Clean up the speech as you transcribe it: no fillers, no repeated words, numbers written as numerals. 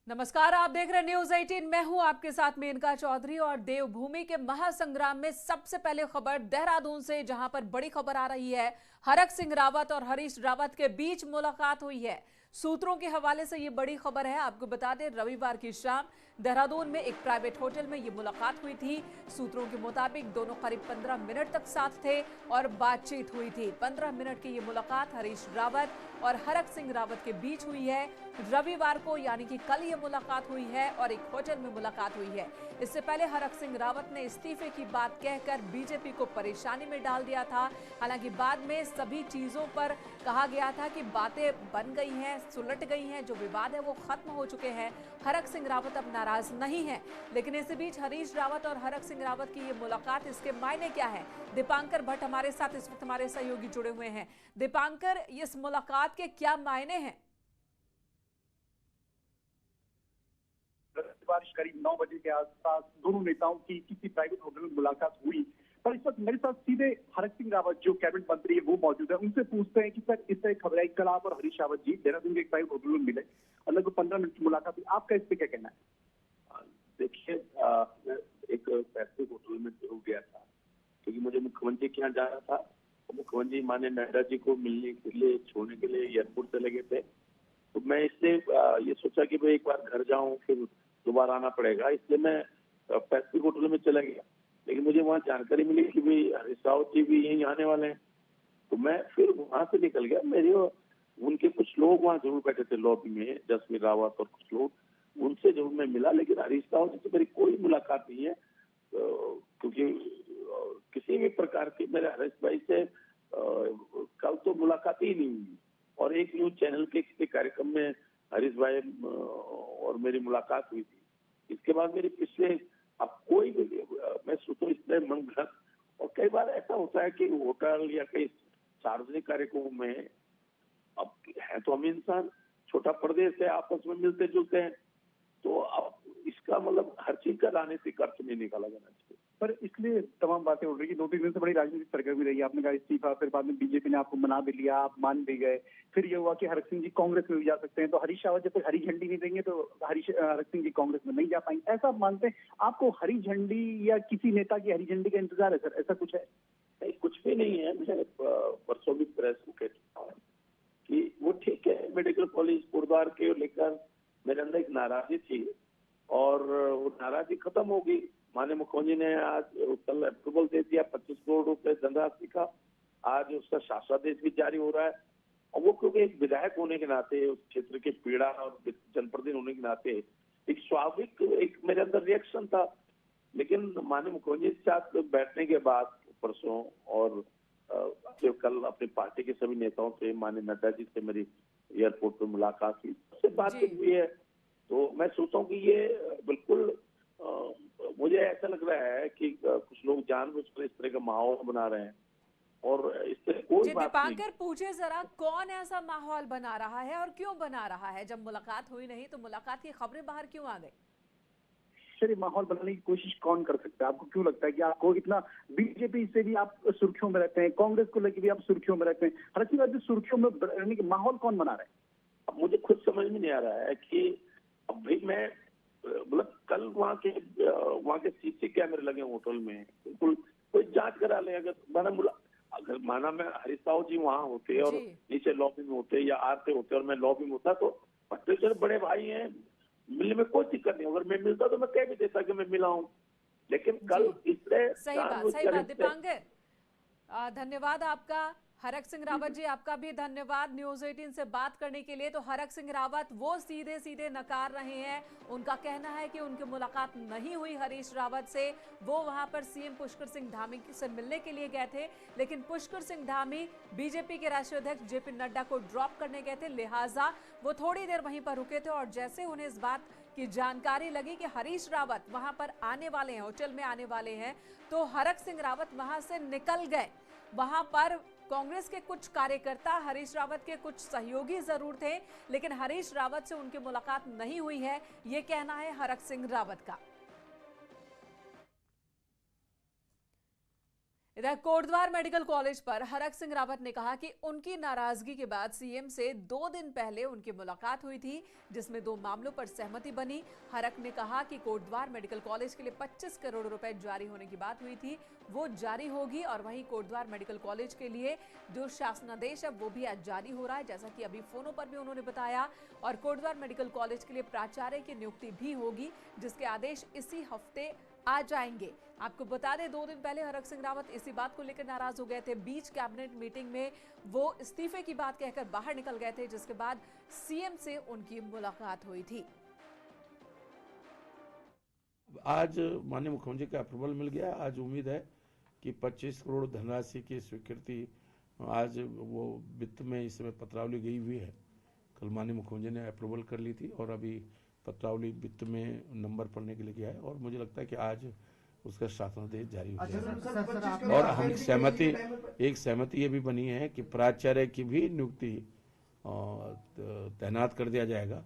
नमस्कार, आप देख रहे हैं न्यूज 18। मैं हूं आपके साथ मेनका चौधरी। और देवभूमि के महासंग्राम में सबसे पहले खबर देहरादून से, जहां पर बड़ी खबर आ रही है। हरक सिंह रावत और हरीश रावत के बीच मुलाकात हुई है। सूत्रों के हवाले से ये बड़ी खबर है। आपको बता दें, रविवार की शाम देहरादून में एक प्राइवेट होटल में ये मुलाकात हुई थी। सूत्रों के मुताबिक दोनों करीब 15 मिनट तक साथ थे और बातचीत हुई थी। 15 मिनट की ये मुलाकात हरीश रावत और हरक सिंह रावत के बीच हुई है। रविवार को यानी कि कल ये मुलाकात हुई है और एक होटल में मुलाकात हुई है। इससे पहले हरक सिंह रावत ने इस्तीफे की बात कहकर बीजेपी को परेशानी में डाल दिया था। हालांकि बाद में सभी चीजों पर कहा गया था कि बातें बन गई हैं, सुलट गई हैं, जो विवाद है वो खत्म हो चुके हैं। हरक सिंह रावत अब नाराज नहीं है। लेकिन इसी बीच हरीश रावत और हरक सिंह रावत की ये मुलाकात, इसके मायने क्या है? दीपांकर भट्ट हमारे साथ इस वक्त हमारे सहयोगी जुड़े हुए हैं। दीपांकर, इस मुलाकात के क्या मायने हैं? बारिश करीब 9 बजे के आसपास दोनों नेताओं की किसी प्राइवेट होटल में मुलाकात हुई। पर इस वक्त मेरे साथ सीधे हरक सिंह रावत जो कैबिनेट मंत्री है वो मौजूद है। उनसे पूछते हैं कि सर, इस तरह खबर आई कल आप और हरीश रावत जी देहरादून के एक प्राइवेट होटल में मिले और लगभग 15 मिनट की मुलाकात हुई। आपका इस पे क्या कहना है? देखिए, मैं एक पैसे होटल में जरूर गया था क्योंकि मुझे मुख्यमंत्री के यहाँ जाना था। मुख्यमंत्री माननीय नड्डा जी को मिलने के लिए, छोड़ने के लिए एयरपोर्ट चले गए थे। तो मैं इसलिए ये सोचा कि भाई एक बार घर जाऊं, फिर दोबारा आना पड़ेगा, इसलिए मैं पैसिफिक होटल में चला गया। लेकिन मुझे वहाँ जानकारी मिली कि भाई हरीश रावत जी भी यहीं आने वाले हैं। तो मैं फिर वहां से निकल गया। मेरे उनके कुछ लोग वहाँ जरूर बैठे थे लॉबी में, जसवीर रावत और कुछ लोग, उनसे जरूर मैं मिला। लेकिन हरीश रावत जी से मेरी कोई मुलाकात नहीं है, क्योंकि किसी भी प्रकार की मेरे हरीश भाई से कल तो मुलाकात ही नहीं हुई। और एक न्यूज चैनल के किसी कार्यक्रम में हरीश भाई और मेरी मुलाकात हुई थी। इसके बाद मेरी पिछले अब कोई भी मैं सोचूं इसमें मन घड़त। और कई बार ऐसा होता है कि होटल या कई सार्वजनिक कार्यक्रमों में, अब है तो हम इंसान, छोटा प्रदेश है, आपस में मिलते जुलते हैं, तो अब इसका मतलब हर चीज का राजनीतिक अर्थ नहीं निकाला जाना चाहिए। पर इसलिए तमाम बातें उड़ रही है। 2-3 दिन से बड़ी राजनीतिक सरगर्मी रही है। आपने कहा इस्तीफा, फिर बाद में बीजेपी ने आपको मना भी लिया, आप मान भी गए। फिर ये हुआ कि हरक सिंह जी कांग्रेस में भी जा सकते हैं, तो हरीश रावत जब तक हरी झंडी नहीं देंगे तो हरक सिंह जी कांग्रेस में नहीं जा पाएंगे, ऐसा आप मानते हैं? आपको हरी झंडी या किसी नेता की हरी झंडी का इंतजार है सर, ऐसा कुछ है? नहीं, कुछ भी नहीं है। मैं परसों भी प्रेस को कह चुका हूँ कि वो ठीक है, मेडिकल कॉलेज कुर्बार के लेकर मेरे अंदर एक नाराजगी थी और वो नाराजगी खत्म होगी। माननीय मुख्यमंत्री ने आज कल अप्रूवल दे दिया 25 करोड़ रुपए धनराशि का। आज उसका शासनादेश भी जारी हो रहा है। और वो क्योंकि एक विधायक होने के नाते, उस क्षेत्र के पीड़ा और जनप्रतिनिधि होने के नाते एक स्वाभाविक एक मेरे अंदर रिएक्शन था। लेकिन माननीय मुख्यमंत्री के साथ बैठने के बाद परसों और कल अपनी पार्टी के सभी नेताओं से, माननीय नड्डा जी से मेरी एयरपोर्ट पर मुलाकात हुई, उससे बातचीत हुई है। तो मैं सोचता हूँ कि ये बिल्कुल मुझे ऐसा लग रहा है कि कुछ लोग जानबूझकर इस तरह का माहौल बना रहे हैं और इससे कोई बात नहीं। दीपांकर, पूछे जरा, कौन ऐसा माहौल बना रहा है और क्यों बना रहा है? जब मुलाकात हुई नहीं तो मुलाकात की खबरें बाहर क्यों आ गई? सर, ये माहौल बनाने की कोशिश कौन कर सकता है? आपको क्यों लगता है कि आपको इतना, बीजेपी से भी आप सुर्खियों में रहते हैं, कांग्रेस को लेकर भी आप सुर्खियों में रहते हैं, हर चीज सुर्खियों में रहने के माहौल कौन बना रहा है? अब मुझे खुद समझ में नहीं आ रहा है कि अब भाई मैं मतलब कल वहाँ के सीसी कैमरे लगे होटल में, बिल्कुल कोई जांच करा ले। अगर माना मैं हरीश रावत जी वहाँ होते और नीचे लॉबी में होते या आते होते और मैं लॉबी में होता, तो पट्टेश्वर बड़े भाई हैं, मिलने में कोई दिक्कत नहीं। अगर मैं मिलता तो मैं कह भी देता कि मैं मिला हूँ। लेकिन कल इसलिए सही बात दीपांकर, धन्यवाद आपका। हरक सिंह रावत जी, आपका भी धन्यवाद न्यूज 18 से बात करने के लिए। तो हरक सिंह रावत वो सीधे सीधे नकार रहे हैं। उनका कहना है कि उनकी मुलाकात नहीं हुई हरीश रावत से। वो वहां पर सीएम पुष्कर सिंह धामी से मिलने के लिए गए थे, लेकिन पुष्कर सिंह धामी बीजेपी के राष्ट्रीय अध्यक्ष जेपी नड्डा को ड्रॉप करने गए थे, लिहाजा वो थोड़ी देर वहीं पर रुके थे। और जैसे उन्हें इस बात की जानकारी लगी कि हरीश रावत वहां पर आने वाले हैं, होटल में आने वाले हैं, तो हरक सिंह रावत वहां से निकल गए। वहां पर कांग्रेस के कुछ कार्यकर्ता, हरीश रावत के कुछ सहयोगी जरूर थे, लेकिन हरीश रावत से उनकी मुलाकात नहीं हुई है, यह कहना है हरक सिंह रावत का। इधर कोटद्वार मेडिकल कॉलेज पर हरक सिंह रावत ने कहा कि उनकी नाराजगी के बाद सीएम से 2 दिन पहले उनकी मुलाकात हुई थी, जिसमें 2 मामलों पर सहमति बनी। हरक ने कहा कि कोटद्वार मेडिकल कॉलेज के लिए 25 करोड़ रुपए जारी होने की बात हुई थी, वो जारी होगी। और वहीं कोटद्वार मेडिकल कॉलेज के लिए जो शासनादेश है वो भी आज जारी हो रहा है, जैसा कि अभी फोनों पर भी उन्होंने बताया। और कोटद्वार मेडिकल कॉलेज के लिए प्राचार्य की नियुक्ति भी होगी, जिसके आदेश इसी हफ्ते आ जाएंगे। आपको बता दें 2 दिन पहले हरक सिंह रावत इसी बात को लेकर नाराज हो गए थे। बीच कैबिनेट मीटिंग में वो इस्तीफे की बात कहकर बाहर निकल गए थे, जिसके बाद सीएम से उनकी मुलाकात हुई थी। आज माननीय मुख्यमंत्री का अप्रूवल मिल गया। आज उम्मीद है कि 25 करोड़ धनराशि की स्वीकृति आज वो वित्त में इस समय पत्रावली गई हुई है। कल माननीय मुख्यमंत्री ने अप्रूवल कर ली थी और अभी पत्रावली वित्त में नंबर पढ़ने के लिए गया है और मुझे लगता है कि आज उसका शासनादेश जारी हो जाएगा। और हम सहमति ये भी बनी है कि प्राचार्य की भी नियुक्ति तैनात कर दिया जाएगा।